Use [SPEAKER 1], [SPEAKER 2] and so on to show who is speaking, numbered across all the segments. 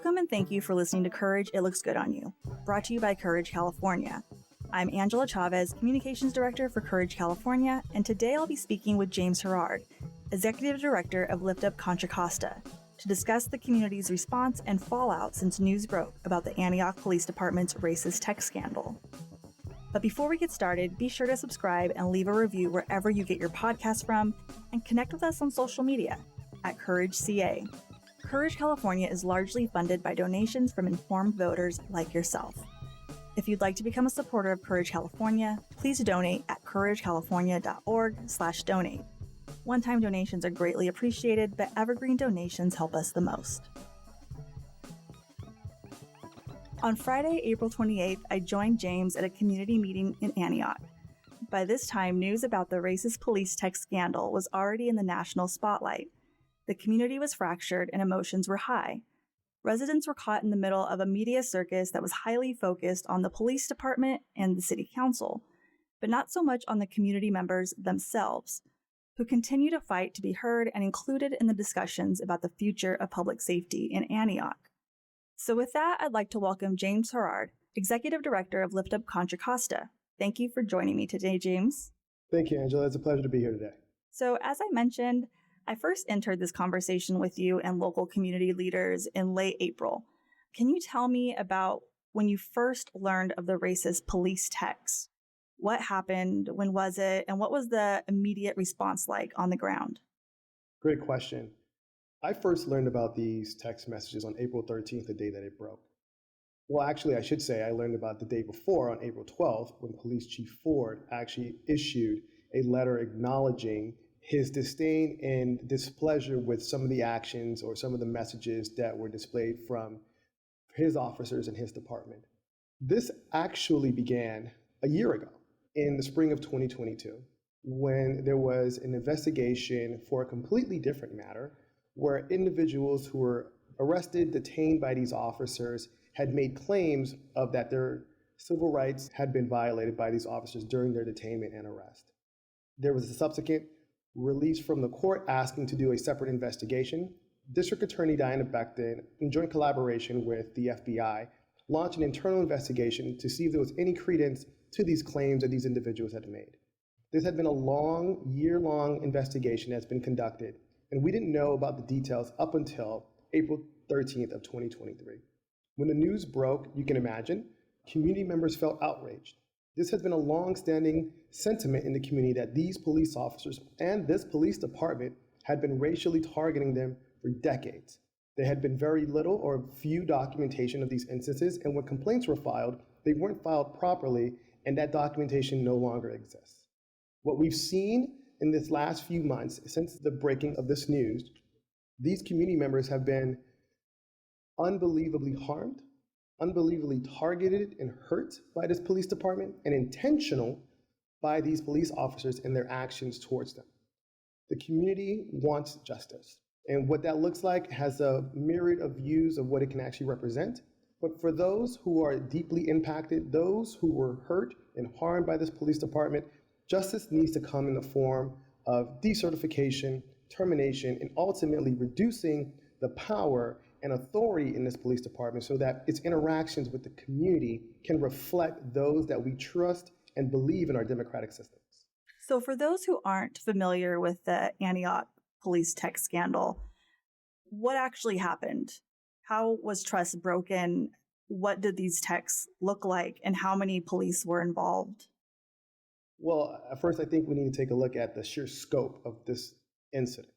[SPEAKER 1] Welcome and thank you for listening to Courage, It Looks Good on You, brought to you by Courage California. I'm Angela Chavez, Communications Director for Courage California, and today I'll be speaking with James Herard, Executive Director of Lift Up Contra Costa, to discuss the community's response and fallout since news broke about the Antioch Police Department's racist text scandal. But before we get started, be sure to subscribe and leave a review wherever you get your podcast from, and connect with us on social media at Courage CA. Courage California is largely funded by donations from informed voters like yourself. If you'd like to become a supporter of Courage California, please donate at couragecalifornia.org/donate. One-time donations are greatly appreciated, but evergreen donations help us the most. On Friday, April 28th, I joined James at a community meeting in Antioch. By this time, news about the racist police text scandal was already in the national spotlight. The community was fractured and emotions were high. Residents were caught in the middle of a media circus that was highly focused on the police department and the city council, but not so much on the community members themselves, who continue to fight to be heard and included in the discussions about the future of public safety in Antioch. So with that, I'd like to welcome James Herard, Executive Director of Lift Up Contra Costa. Thank you for joining me today, James.
[SPEAKER 2] Thank you, Angela. It's a pleasure to be here today.
[SPEAKER 1] So as I mentioned, I first entered this conversation with you and local community leaders in late April. Can you tell me about when you first learned of the racist police text? What happened? When was it? And what was the immediate response like on the ground?
[SPEAKER 2] Great question. I first learned about these text messages on April 13th, the day that it broke. Well, actually, I should say I learned about the day before on April 12th when Police Chief Ford actually issued a letter acknowledging his disdain and displeasure with some of the actions or some of the messages that were displayed from his officers in his department. This actually began a year ago in the spring of 2022, when there was an investigation for a completely different matter where individuals who were arrested, detained by these officers had made claims of that their civil rights had been violated by these officers during their detainment and arrest. There was a subsequent release from the court asking to do a separate investigation. District Attorney Diana Becton, in joint collaboration with the FBI, launched an internal investigation to see if there was any credence to these claims that these individuals had made. This had been a long, year-long investigation that's been conducted, and we didn't know about the details up until April 13th of 2023. When the news broke, you can imagine, community members felt outraged. This has been a long-standing sentiment in the community that these police officers and this police department had been racially targeting them for decades. There had been very little or few documentation of these instances, and when complaints were filed, they weren't filed properly, and that documentation no longer exists. What we've seen in this last few months, since the breaking of this news, these community members have been unbelievably harmed, unbelievably targeted and hurt by this police department, and intentional by these police officers and their actions towards them. The community wants justice. And what that looks like has a myriad of views of what it can actually represent. But for those who are deeply impacted, those who were hurt and harmed by this police department, justice needs to come in the form of decertification, termination, and ultimately reducing the power and authority in this police department so that its interactions with the community can reflect those that we trust and believe in our democratic systems.
[SPEAKER 1] So for those who aren't familiar with the Antioch police text scandal, what actually happened? How was trust broken? What did these texts look like? And how many police were involved?
[SPEAKER 2] Well, at first, I think we need to take a look at the sheer scope of this incident.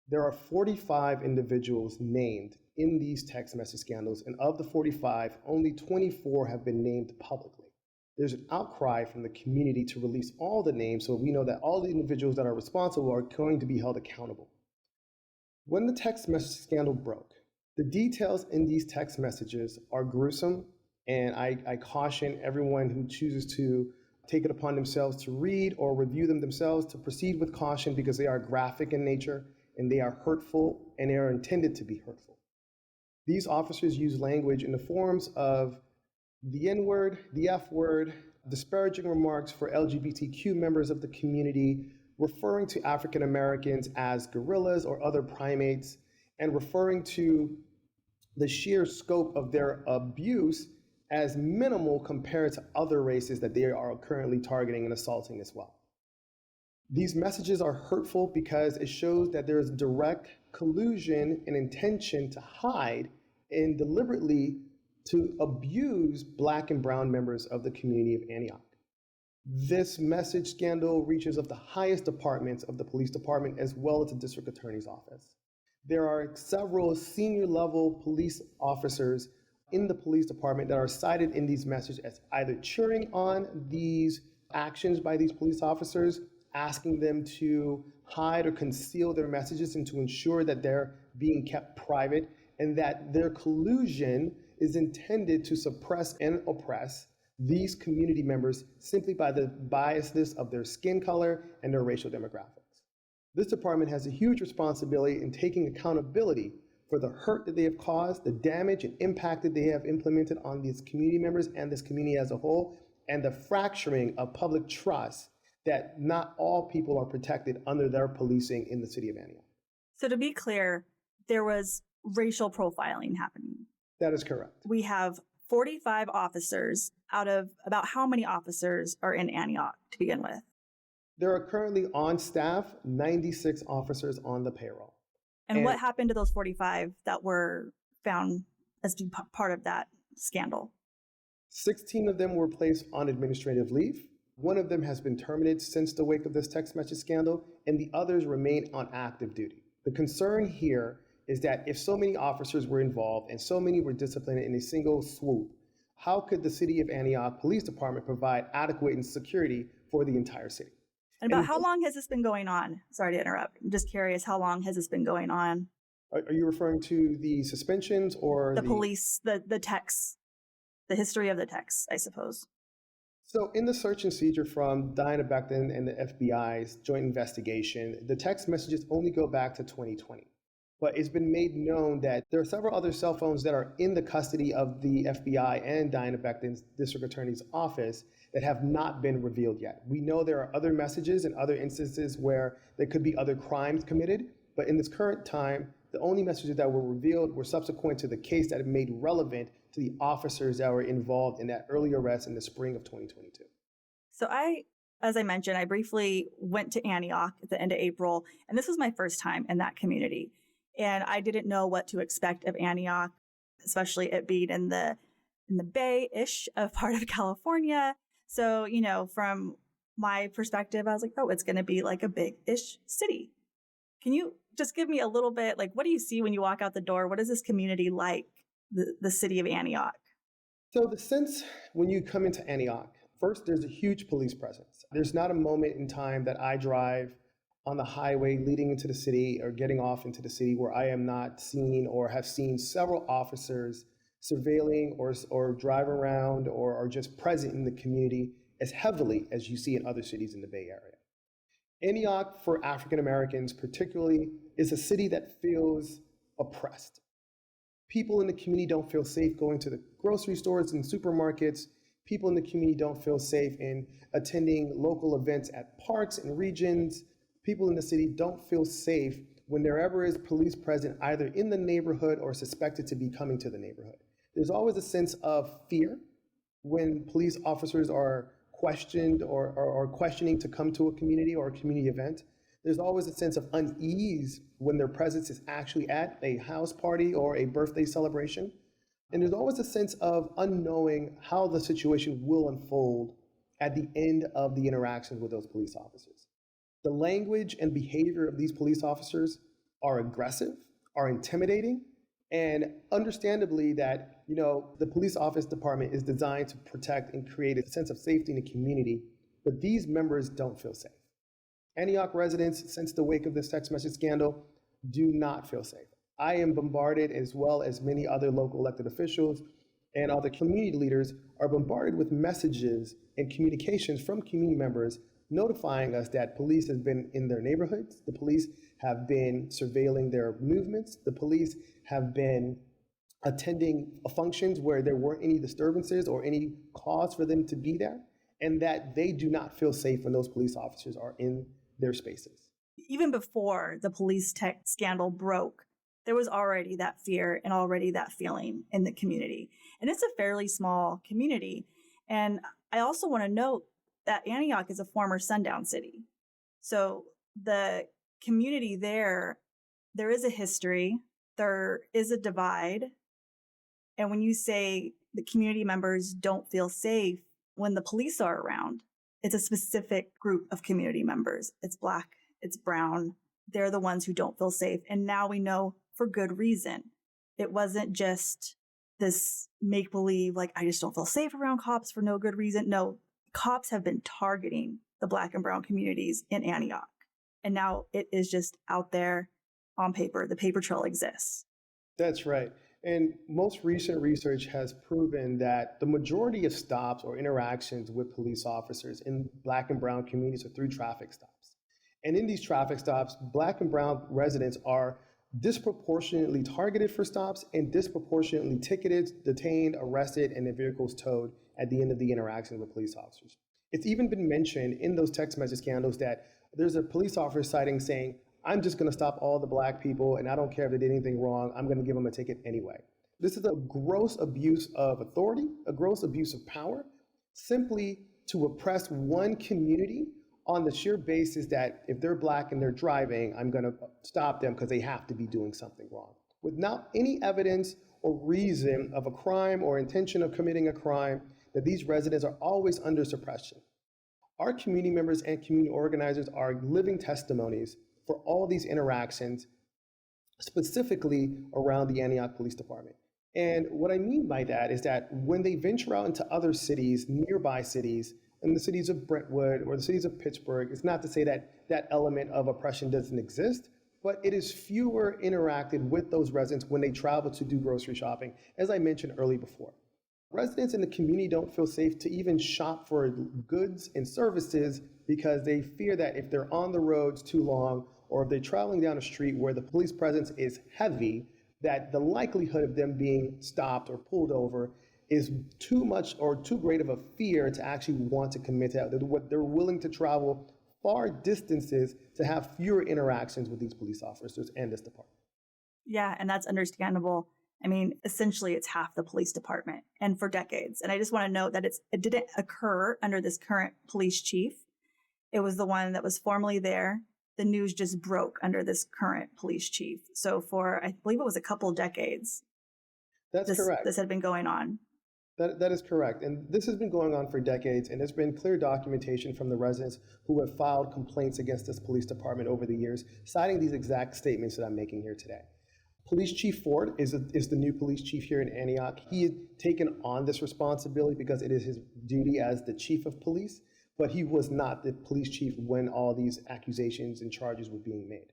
[SPEAKER 2] There are 45 individuals named in these text message scandals, and of the 45, only 24 have been named publicly. There's an outcry from the community to release all the names so we know that all the individuals that are responsible are going to be held accountable. When the text message scandal broke, the details in these text messages are gruesome, and I caution everyone who chooses to take it upon themselves to read or review them themselves to proceed with caution because they are graphic in nature and they are hurtful and they are intended to be hurtful. These officers use language in the forms of the N-word, the F-word, disparaging remarks for LGBTQ members of the community, referring to African Americans as gorillas or other primates, and referring to the sheer scope of their abuse as minimal compared to other races that they are currently targeting and assaulting as well. These messages are hurtful because it shows that there is direct collusion and intention to hide and deliberately to abuse Black and brown members of the community of Antioch. This message scandal reaches of the highest departments of the police department as well as the district attorney's office. There are several senior level police officers in the police department that are cited in these messages as either cheering on these actions by these police officers, asking them to hide or conceal their messages and to ensure that they're being kept private, and that their collusion is intended to suppress and oppress these community members simply by the biasness of their skin color and their racial demographics. This department has a huge responsibility in taking accountability for the hurt that they have caused, the damage and impact that they have implemented on these community members and this community as a whole, and the fracturing of public trust that not all people are protected under their policing in the city of Antioch.
[SPEAKER 1] So to be clear, there was racial profiling happening.
[SPEAKER 2] That is correct.
[SPEAKER 1] We have 45 officers out of about how many officers are in Antioch to begin with?
[SPEAKER 2] There are currently on staff 96 officers on the payroll.
[SPEAKER 1] And what happened to those 45 that were found as part of that scandal? 16
[SPEAKER 2] of them were placed on administrative leave. One of them has been terminated since the wake of this text message scandal, and the others remain on active duty. The concern here is that if so many officers were involved and so many were disciplined in a single swoop, how could the City of Antioch Police Department provide adequate security for the entire city?
[SPEAKER 1] And how long has this been going on? Sorry to interrupt. I'm just curious, how long has this been going on?
[SPEAKER 2] Are you referring to the suspensions or
[SPEAKER 1] the police, the texts, the history of the texts, I suppose?
[SPEAKER 2] So in the search and seizure from Diana Becton and the FBI's joint investigation, the text messages only go back to 2020. But it's been made known that there are several other cell phones that are in the custody of the FBI and Diana Becton's district attorney's office that have not been revealed yet. We know there are other messages and other instances where there could be other crimes committed, but in this current time, the only messages that were revealed were subsequent to the case that it made relevant to the officers that were involved in that early arrest in the spring of 2022.
[SPEAKER 1] So as I mentioned, I briefly went to Antioch at the end of April, and this was my first time in that community. And I didn't know what to expect of Antioch, especially it being in the Bay-ish of part of California. So, you know, from my perspective, I was like, oh, it's going to be like a big-ish city. Can you just give me a little bit, like, what do you see when you walk out the door? What is this community like, the city of Antioch?
[SPEAKER 2] So the sense when you come into Antioch, first, there's a huge police presence. There's not a moment in time that I drive on the highway leading into the city or getting off into the city where I am not seen or have seen several officers surveilling or drive around or are just present in the community as heavily as you see in other cities in the Bay Area. Antioch, for African Americans particularly, is a city that feels oppressed. People in the community don't feel safe going to the grocery stores and supermarkets. People in the community don't feel safe in attending local events at parks and regions. People in the city don't feel safe when there ever is police present either in the neighborhood or suspected to be coming to the neighborhood. There's always a sense of fear when police officers are questioned or questioning to come to a community or a community event. There's always a sense of unease when their presence is actually at a house party or a birthday celebration. And there's always a sense of unknowing how the situation will unfold at the end of the interactions with those police officers. The language and behavior of these police officers are aggressive, are intimidating, and understandably that, you know, the police office department is designed to protect and create a sense of safety in the community, but these members don't feel safe. Antioch residents, since the wake of this text message scandal, do not feel safe. I am bombarded, as well as many other local elected officials and other community leaders are bombarded with messages and communications from community members notifying us that police has been in their neighborhoods, the police have been surveilling their movements, the police have been attending functions where there weren't any disturbances or any cause for them to be there, and that they do not feel safe when those police officers are in their spaces.
[SPEAKER 1] Even before the police tech scandal broke, there was already that fear and already that feeling in the community. And it's a fairly small community. And I also want to note that Antioch is a former sundown city. So the community there is a history, there is a divide. And when you say the community members don't feel safe when the police are around, it's a specific group of community members. It's Black, it's brown. They're the ones who don't feel safe. And now we know for good reason. It wasn't just this make-believe, like, I just don't feel safe around cops for no good reason. No, cops have been targeting the Black and brown communities in Antioch. And now it is just out there on paper. The paper trail exists.
[SPEAKER 2] That's right. And most recent research has proven that the majority of stops or interactions with police officers in Black and brown communities are through traffic stops. And in these traffic stops, Black and brown residents are disproportionately targeted for stops and disproportionately ticketed, detained, arrested, and their vehicles towed at the end of the interaction with police officers. It's even been mentioned in those text message scandals that there's a police officer citing saying, I'm just going to stop all the Black people and I don't care if they did anything wrong, I'm going to give them a ticket anyway. This is a gross abuse of authority, a gross abuse of power, simply to oppress one community on the sheer basis that if they're Black and they're driving, I'm going to stop them because they have to be doing something wrong, without any evidence or reason of a crime or intention of committing a crime, that these residents are always under suppression. Our community members and community organizers are living testimonies for all these interactions, specifically around the Antioch Police Department. And what I mean by that is that when they venture out into other cities, nearby cities, in the cities of Brentwood or the cities of Pittsburgh, it's not to say that that element of oppression doesn't exist, but it is fewer interacted with those residents when they travel to do grocery shopping, as I mentioned earlier before. Residents in the community don't feel safe to even shop for goods and services because they fear that if they're on the roads too long or if they're traveling down a street where the police presence is heavy, that the likelihood of them being stopped or pulled over is too much or too great of a fear to actually want to commit to that. They're willing to travel far distances to have fewer interactions with these police officers and this department.
[SPEAKER 1] Yeah, and that's understandable. I mean, essentially, it's half the police department, and for decades. And I just want to note that it didn't occur under this current police chief. It was the one that was formerly there. The news just broke under this current police chief. So for, I believe it was a couple decades.
[SPEAKER 2] That's correct.
[SPEAKER 1] This had been going on.
[SPEAKER 2] That is correct. And this has been going on for decades, and there's been clear documentation from the residents who have filed complaints against this police department over the years, citing these exact statements that I'm making here today. Police Chief Ford is the new police chief here in Antioch. He had taken on this responsibility because it is his duty as the chief of police, but he was not the police chief when all these accusations and charges were being made.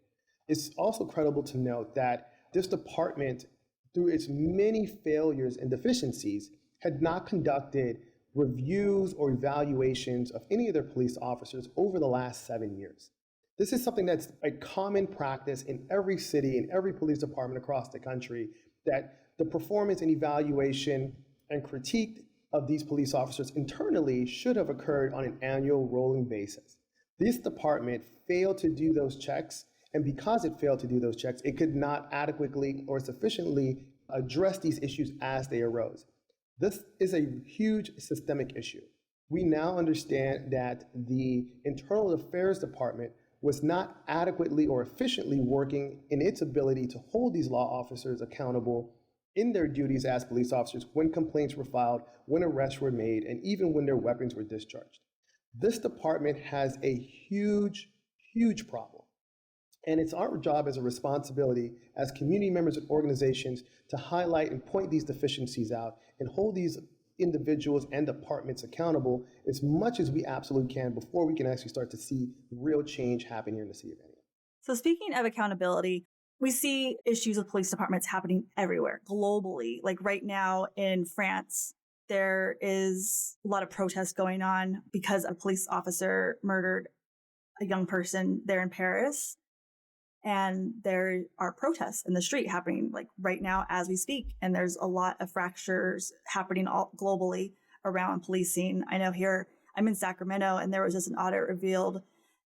[SPEAKER 2] It's also credible to note that this department, through its many failures and deficiencies, had not conducted reviews or evaluations of any of their police officers over the last 7 years. This is something that's a common practice in every city, in every police department across the country, that the performance and evaluation and critique of these police officers internally should have occurred on an annual rolling basis. This department failed to do those checks, and because it failed to do those checks, it could not adequately or sufficiently address these issues as they arose. This is a huge systemic issue. We now understand that the Internal Affairs Department was not adequately or efficiently working in its ability to hold these law officers accountable in their duties as police officers when complaints were filed, when arrests were made, and even when their weapons were discharged. This department has a huge, huge problem. And it's our job as a responsibility as community members and organizations to highlight and point these deficiencies out and hold these individuals and departments accountable as much as we absolutely can before we can actually start to see real change happen here in the city of Antioch.
[SPEAKER 1] So speaking of accountability, we see issues with police departments happening everywhere, globally. Like right now in France, there is a lot of protests going on because a police officer murdered a young person there in Paris. And there are protests in the street happening like right now as we speak. And there's a lot of fractures happening all globally around policing. I know here I'm in Sacramento, and there was just an audit revealed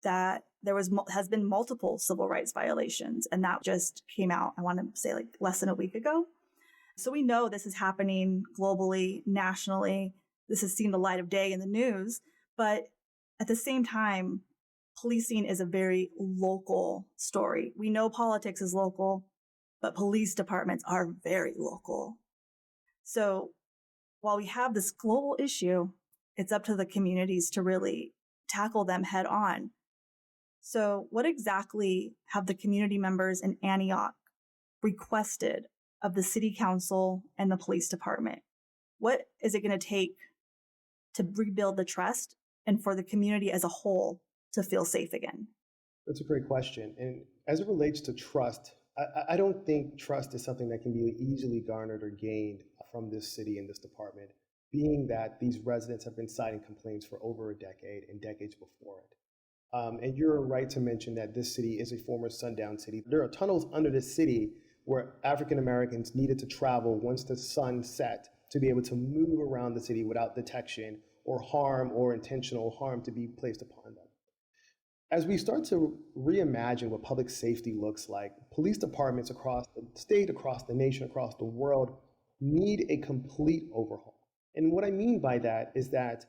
[SPEAKER 1] that there has been multiple civil rights violations, and that just came out, I want to say like less than a week ago. So we know this is happening globally, nationally. This has seen the light of day in the news, but at the same time, policing is a very local story. We know politics is local, but police departments are very local. So while we have this global issue, it's up to the communities to really tackle them head on. So what exactly have the community members in Antioch requested of the city council and the police department? What is it going to take to rebuild the trust and for the community as a whole to feel safe again?
[SPEAKER 2] That's a great question. And as it relates to trust, I don't think trust is something that can be easily garnered or gained from this city and this department, being that these residents have been citing complaints for over a decade and decades before it. And you're right to mention that this city is a former sundown city. There are tunnels under the city where African Americans needed to travel once the sun set to be able to move around the city without detection or harm or intentional harm to be placed upon them. As we start to reimagine what public safety looks like, police departments across the state, across the nation, across the world need a complete overhaul. And what I mean by that is that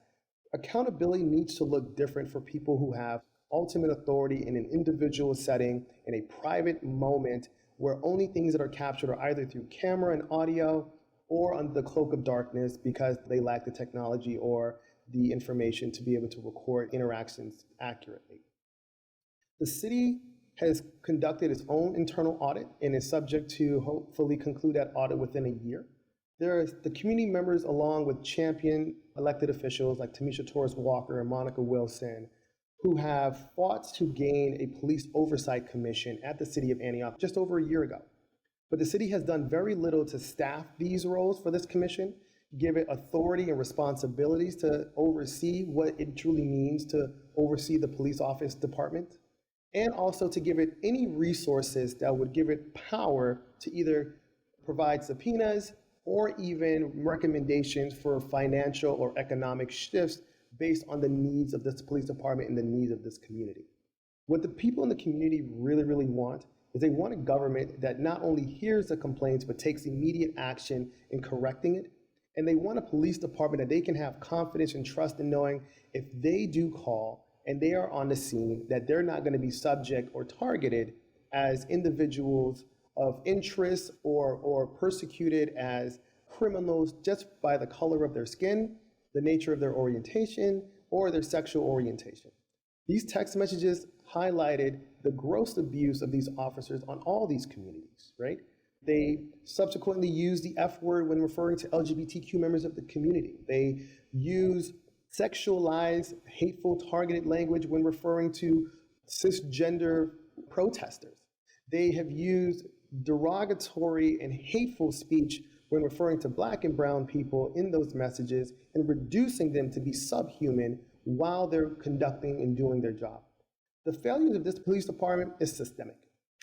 [SPEAKER 2] accountability needs to look different for people who have ultimate authority in an individual setting, in a private moment where only things that are captured are either through camera and audio or under the cloak of darkness because they lack the technology or the information to be able to record interactions accurately. The city has conducted its own internal audit and is subject to hopefully conclude that audit within a year. There are the community members along with champion elected officials like Tamisha Torres Walker and Monica Wilson, who have fought to gain a police oversight commission at the city of Antioch just over a year ago. But the city has done very little to staff these roles for this commission, give it authority and responsibilities to oversee what it truly means to oversee the police office department, and also to give it any resources that would give it power to either provide subpoenas or even recommendations for financial or economic shifts based on the needs of this police department and the needs of this community. What the people in the community really, really want is they want a government that not only hears the complaints, but takes immediate action in correcting it. And they want a police department that they can have confidence and trust in knowing if they do call and they are on the scene, that they're not going to be subject or targeted as individuals of interest or persecuted as criminals just by the color of their skin, the nature of their orientation, or their sexual orientation. These text messages highlighted the gross abuse of these officers on all these communities, right? They subsequently used the F word when referring to LGBTQ members of the community. They use sexualized, hateful, targeted language when referring to cisgender protesters. They have used derogatory and hateful speech when referring to Black and brown people in those messages and reducing them to be subhuman while they're conducting and doing their job. The failures of this police department is systemic.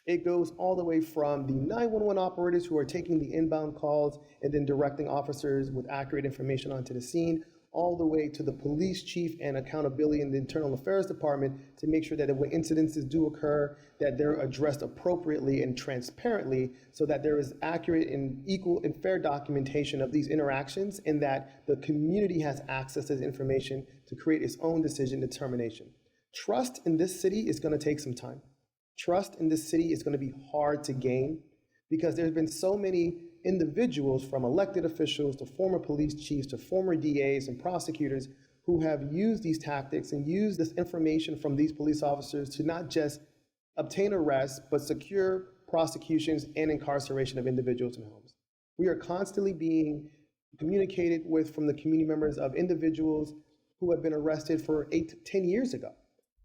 [SPEAKER 2] It goes all the way from the 911 operators who are taking the inbound calls and then directing officers with accurate information onto the scene, all the way to the police chief and accountability in the internal affairs department to make sure that when incidences do occur, that they're addressed appropriately and transparently so that there is accurate and equal and fair documentation of these interactions and that the community has access to this information to create its own decision determination. Trust in this city is going to take some time. Trust in this city is going to be hard to gain because there's been so many individuals from elected officials to former police chiefs to former DAs and prosecutors who have used these tactics and used this information from these police officers to not just obtain arrests, but secure prosecutions and incarceration of individuals in homes. We are constantly being communicated with from the community members of individuals who have been arrested for 8 to 10 years ago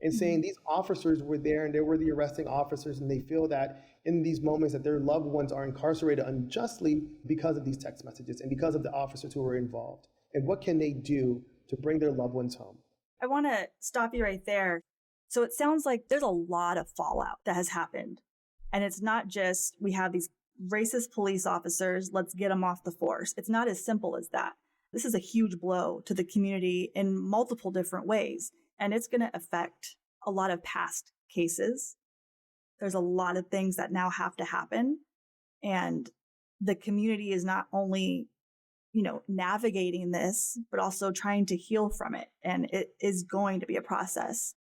[SPEAKER 2] and saying these officers were there and they were the arresting officers and they feel that in these moments that their loved ones are incarcerated unjustly because of these text messages and because of the officers who were involved. And what can they do to bring their loved ones home?
[SPEAKER 1] I want to stop you right there. So it sounds like there's a lot of fallout that has happened. And it's not just we have these racist police officers, let's get them off the force. It's not as simple as that. This is a huge blow to the community in multiple different ways. And it's going to affect a lot of past cases. There's a lot of things that now have to happen. And the community is not only, navigating this, but also trying to heal from it. And it is going to be a process.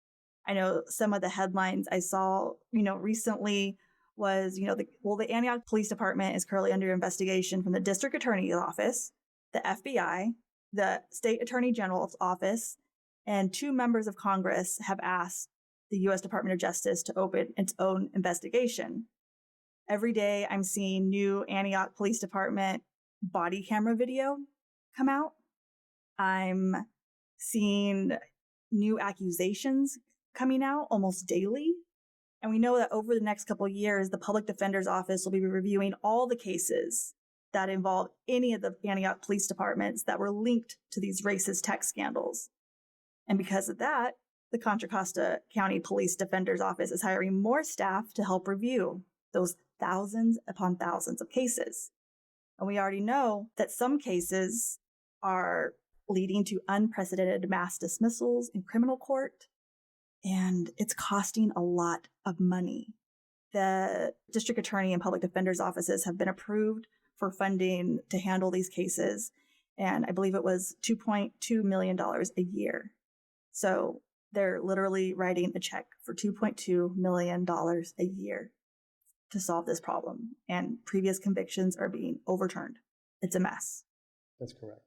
[SPEAKER 1] I know some of the headlines I saw, recently was, the Antioch Police Department is currently under investigation from the District Attorney's Office, the FBI, the State Attorney General's Office, and 2 members of Congress have asked the U.S. Department of Justice to open its own investigation. Every day I'm seeing new Antioch Police Department body camera video come out. I'm seeing new accusations coming out almost daily. And we know that over the next couple of years, the Public Defender's Office will be reviewing all the cases that involve any of the Antioch police departments that were linked to these racist text scandals. And because of that, the Contra Costa County Police Defender's Office is hiring more staff to help review those thousands upon thousands of cases. And we already know that some cases are leading to unprecedented mass dismissals in criminal court, and it's costing a lot of money. The district attorney and public defender's offices have been approved for funding to handle these cases, and I believe it was $2.2 million a year. So they're literally writing a check for $2.2 million a year to solve this problem, and previous convictions are being overturned. It's a mess.
[SPEAKER 2] That's correct.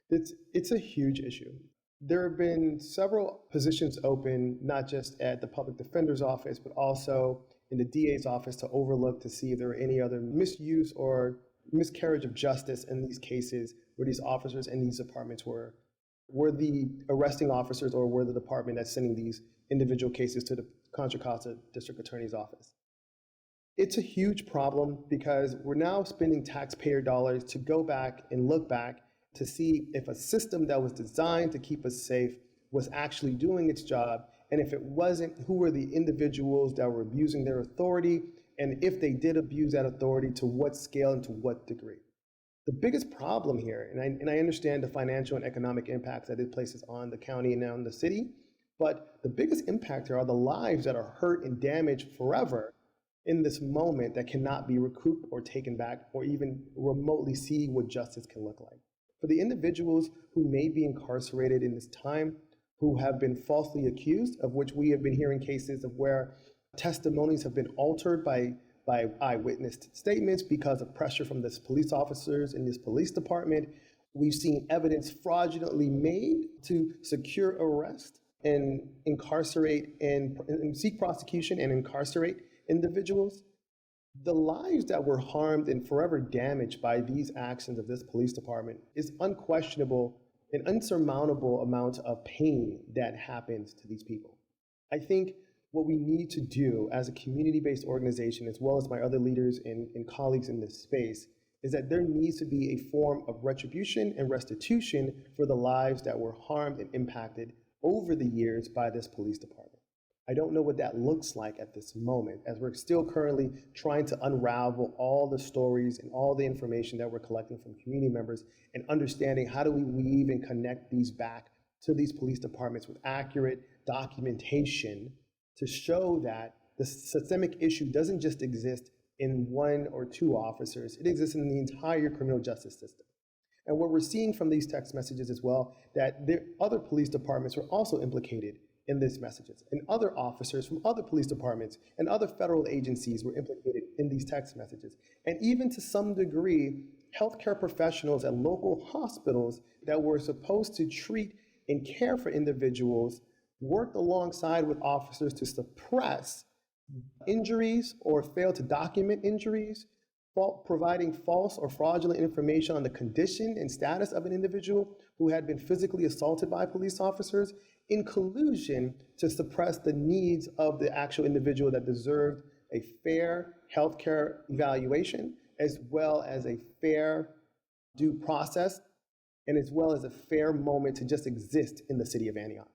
[SPEAKER 2] It's a huge issue. There have been several positions open, not just at the public defender's office, but also in the DA's office to overlook to see if there are any other misuse or miscarriage of justice in these cases where these officers in these departments were the arresting officers or were the department that's sending these individual cases to the Contra Costa District Attorney's Office. It's a huge problem because we're now spending taxpayer dollars to go back and look back to see if a system that was designed to keep us safe was actually doing its job. And if it wasn't, who were the individuals that were abusing their authority? And if they did abuse that authority, to what scale and to what degree? The biggest problem here, and I understand the financial and economic impacts that it places on the county and on the city, but the biggest impact here are the lives that are hurt and damaged forever in this moment that cannot be recouped or taken back or even remotely see what justice can look like. For the individuals who may be incarcerated in this time, who have been falsely accused, of which we have been hearing cases of where testimonies have been altered by eyewitness statements because of pressure from these police officers in this police department. We've seen evidence fraudulently made to secure arrest and incarcerate and seek prosecution and incarcerate individuals. The lives that were harmed and forever damaged by these actions of this police department is unquestionable, an unsurmountable amount of pain that happens to these people. I think what we need to do as a community-based organization, as well as my other leaders and colleagues in this space, is that there needs to be a form of retribution and restitution for the lives that were harmed and impacted over the years by this police department. I don't know what that looks like at this moment, as we're still currently trying to unravel all the stories and all the information that we're collecting from community members and understanding how do we weave and connect these back to these police departments with accurate documentation to show that the systemic issue doesn't just exist in 1 or 2 officers, it exists in the entire criminal justice system. And what we're seeing from these text messages as well, that other police departments were also implicated in these messages, and other officers from other police departments and other federal agencies were implicated in these text messages. And even to some degree, healthcare professionals at local hospitals that were supposed to treat and care for individuals worked alongside with officers to suppress injuries or fail to document injuries, providing false or fraudulent information on the condition and status of an individual who had been physically assaulted by police officers, in collusion to suppress the needs of the actual individual that deserved a fair healthcare evaluation, as well as a fair due process, and as well as a fair moment to just exist in the city of Antioch.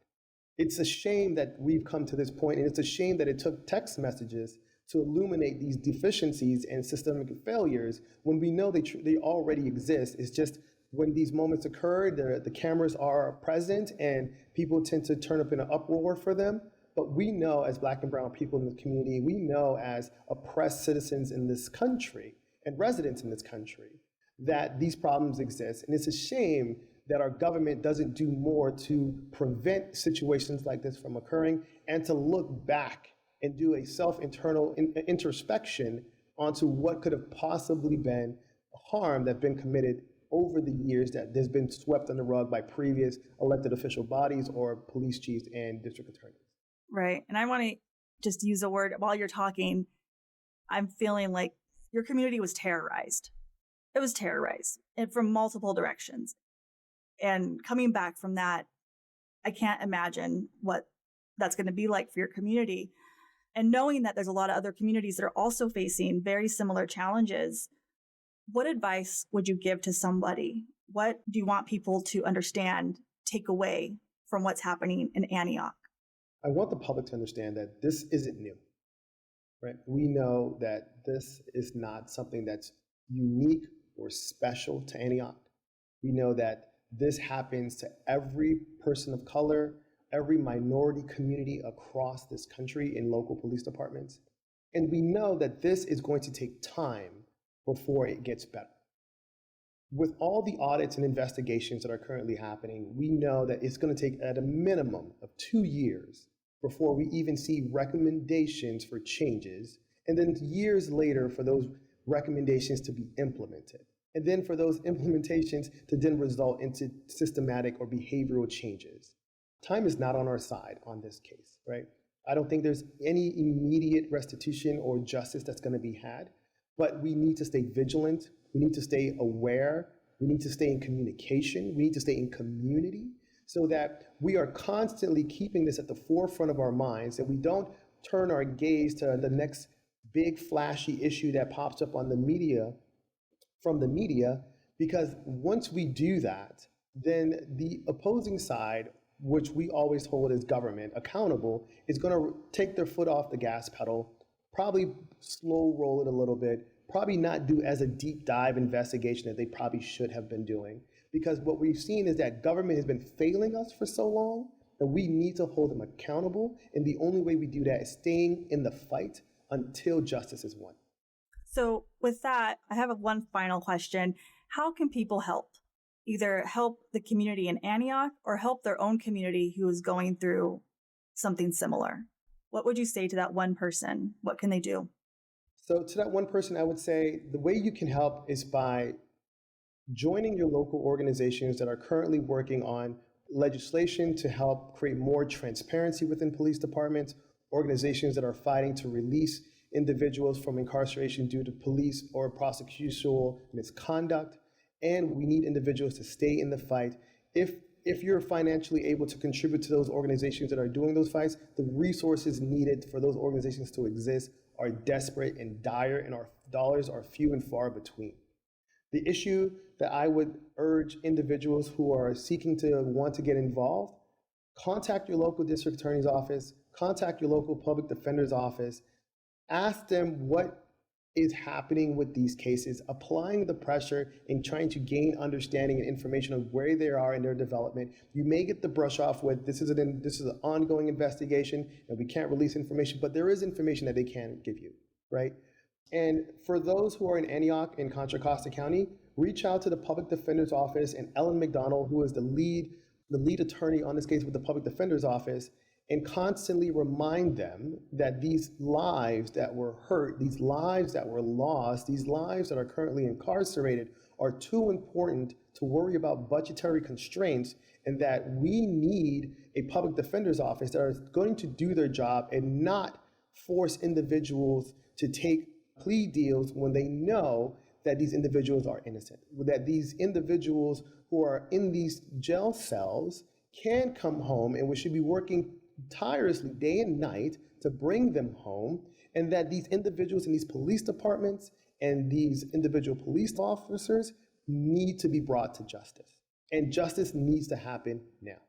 [SPEAKER 2] It's a shame that we've come to this point, and it's a shame that it took text messages to illuminate these deficiencies and systemic failures when we know they already exist. It's just when these moments occur, the cameras are present and people tend to turn up in an uproar for them. But we know as Black and brown people in the community, we know as oppressed citizens in this country and residents in this country that these problems exist. And it's a shame that our government doesn't do more to prevent situations like this from occurring and to look back and do a self-internal introspection onto what could have possibly been harm that's been committed over the years that has been swept under the rug by previous elected official bodies or police chiefs and district attorneys.
[SPEAKER 1] Right. And I want to just use a word while you're talking. I'm feeling like your community was terrorized. It was terrorized and from multiple directions. And coming back from that, I can't imagine what that's going to be like for your community. And knowing that there's a lot of other communities that are also facing very similar challenges, what advice would you give to somebody? What do you want people to understand, take away from what's happening in Antioch?
[SPEAKER 2] I want the public to understand that this isn't new, right? We know that this is not something that's unique or special to Antioch. We know that this happens to every person of color, every minority community across this country in local police departments. And we know that this is going to take time before it gets better. With all the audits and investigations that are currently happening, we know that it's going to take at a minimum of 2 years before we even see recommendations for changes, and then years later for those recommendations to be implemented. And then for those implementations to then result into systematic or behavioral changes. Time is not on our side on this case, right? I don't think there's any immediate restitution or justice that's going to be had, but we need to stay vigilant. We need to stay aware. We need to stay in communication. We need to stay in community so that we are constantly keeping this at the forefront of our minds, that we don't turn our gaze to the next big flashy issue that pops up on the media, from the media, because once we do that, then the opposing side, which we always hold as government accountable, is going to take their foot off the gas pedal, probably slow roll it a little bit, probably not do as a deep dive investigation that they probably should have been doing. Because what we've seen is that government has been failing us for so long that we need to hold them accountable. And the only way we do that is staying in the fight until justice is won.
[SPEAKER 1] So with that, I have one final question. How can people help? Either help the community in Antioch or help their own community who is going through something similar? What would you say to that one person? What can they do?
[SPEAKER 2] So to that one person, I would say the way you can help is by joining your local organizations that are currently working on legislation to help create more transparency within police departments, organizations that are fighting to release individuals from incarceration due to police or prosecutorial misconduct. And we need individuals to stay in the fight. If you're financially able to contribute to those organizations that are doing those fights, the resources needed for those organizations to exist are desperate and dire, and our dollars are few and far between. The issue that I would urge individuals who are seeking to want to get involved, contact your local district attorney's office, contact your local public defender's office, ask them what is happening with these cases, applying the pressure and trying to gain understanding and information of where they are in their development. You may get the brush off with this is an ongoing investigation and we can't release information, but there is information that they can give you, right? And for those who are in Antioch and Contra Costa County, reach out to the public defender's office and Ellen McDonald, who is the lead attorney on this case with the public defender's office, and constantly remind them that these lives that were hurt, these lives that were lost, these lives that are currently incarcerated are too important to worry about budgetary constraints, and that we need a public defender's office that are going to do their job and not force individuals to take plea deals when they know that these individuals are innocent, that these individuals who are in these jail cells can come home, and we should be working tirelessly day and night to bring them home, and that these individuals in these police departments and these individual police officers need to be brought to justice. And justice needs to happen now.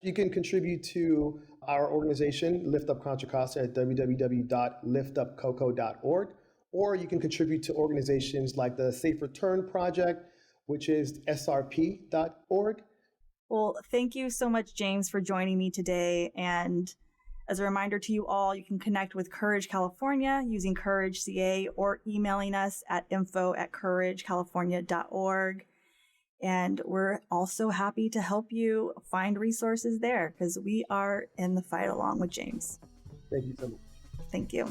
[SPEAKER 2] You can contribute to our organization, Lift Up Contra Costa, at www.liftupcoco.org, or you can contribute to organizations like the Safe Return Project, which is srp.org.
[SPEAKER 1] Well, thank you so much, James, for joining me today. And As a reminder to you all, you can connect with Courage California using Courage CA or emailing us at info@couragecalifornia.org. And we're also happy to help you find resources there because we are in the fight along with James.
[SPEAKER 2] Thank you so much.
[SPEAKER 1] Thank you.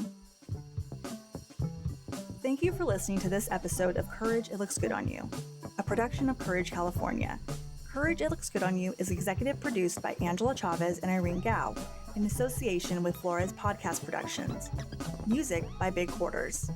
[SPEAKER 1] Thank you for listening to this episode of Courage It Looks Good on You, a production of Courage California. Courage It Looks Good on You is executive produced by Angela Chavez and Irene Gao in association with Flores Podcast Productions. Music by Big Quarters.